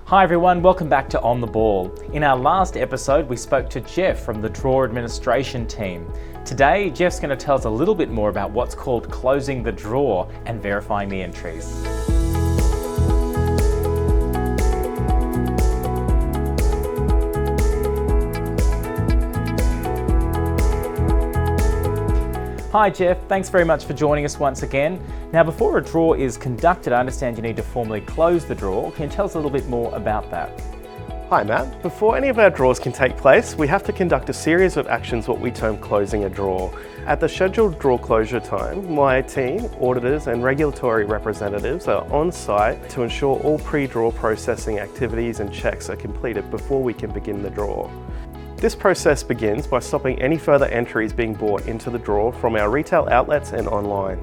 Hi everyone, welcome back to On the Ball. In our last episode, we spoke to Jeff from the draw administration team. Today, Jeff's going to tell us a little bit more about what's called closing the draw and verifying the entries. Hi Jeff, thanks very much for joining us once again. Now before a draw is conducted, I understand you need to formally close the draw. Can you tell us a little bit more about that? Hi Matt. Before any of our draws can take place, we have to conduct a series of actions, what we term closing a draw. At the scheduled draw closure time, my team, auditors and regulatory representatives are on site to ensure all pre-draw processing activities and checks are completed before we can begin the draw. This process begins by stopping any further entries being bought into the draw from our retail outlets and online.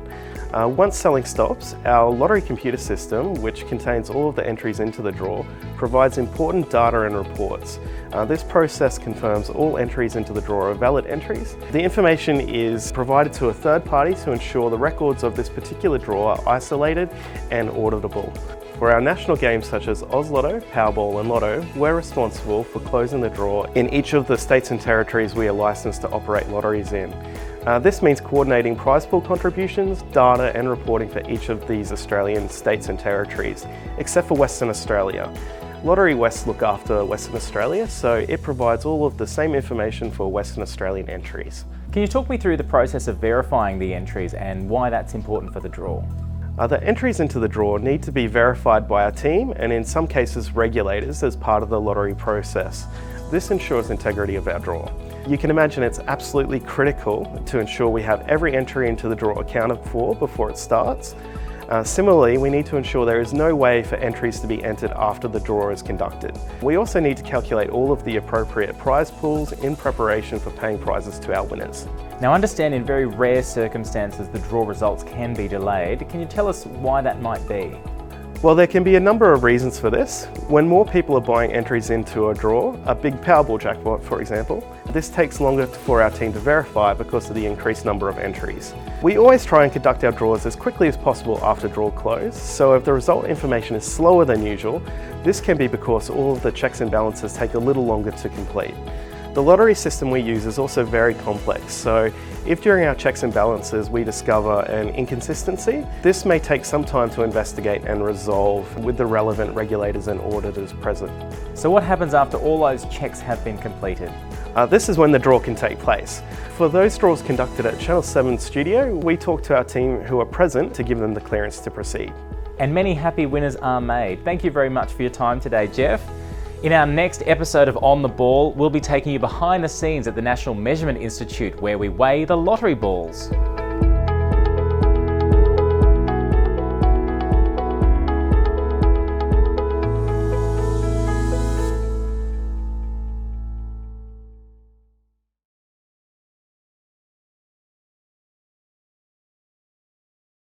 Once selling stops, our lottery computer system, which contains all of the entries into the draw, provides important data and reports. This process confirms all entries into the draw are valid entries. The information is provided to a third party to ensure the records of this particular draw are isolated and auditable. For our national games such as Oz Lotto, Powerball and Lotto, we're responsible for closing the draw in each of the states and territories we are licensed to operate lotteries in. This means coordinating prize pool contributions, data and reporting for each of these Australian states and territories, except for Western Australia. Lottery West look after Western Australia, so it provides all of the same information for Western Australian entries. Can you talk me through the process of verifying the entries and why that's important for the draw? The entries into the draw need to be verified by our team and in some cases regulators as part of the lottery process. This ensures integrity of our draw. You can imagine it's absolutely critical to ensure we have every entry into the draw accounted for before it starts. Similarly, we need to ensure there is no way for entries to be entered after the draw is conducted. We also need to calculate all of the appropriate prize pools in preparation for paying prizes to our winners. Now I understand in very rare circumstances the draw results can be delayed. Can you tell us why that might be? Well, there can be a number of reasons for this. When more people are buying entries into a draw, a big Powerball jackpot for example, this takes longer for our team to verify because of the increased number of entries. We always try and conduct our draws as quickly as possible after draw close, so if the result information is slower than usual, this can be because all of the checks and balances take a little longer to complete. The lottery system we use is also very complex, so if during our checks and balances we discover an inconsistency, this may take some time to investigate and resolve with the relevant regulators and auditors present. So what happens after all those checks have been completed? This is when the draw can take place. For those draws conducted at Channel 7 studio, we talk to our team who are present to give them the clearance to proceed. And many happy winners are made. Thank you very much for your time today, Jeff. In our next episode of On the Ball, we'll be taking you behind the scenes at the National Measurement Institute where we weigh the lottery balls.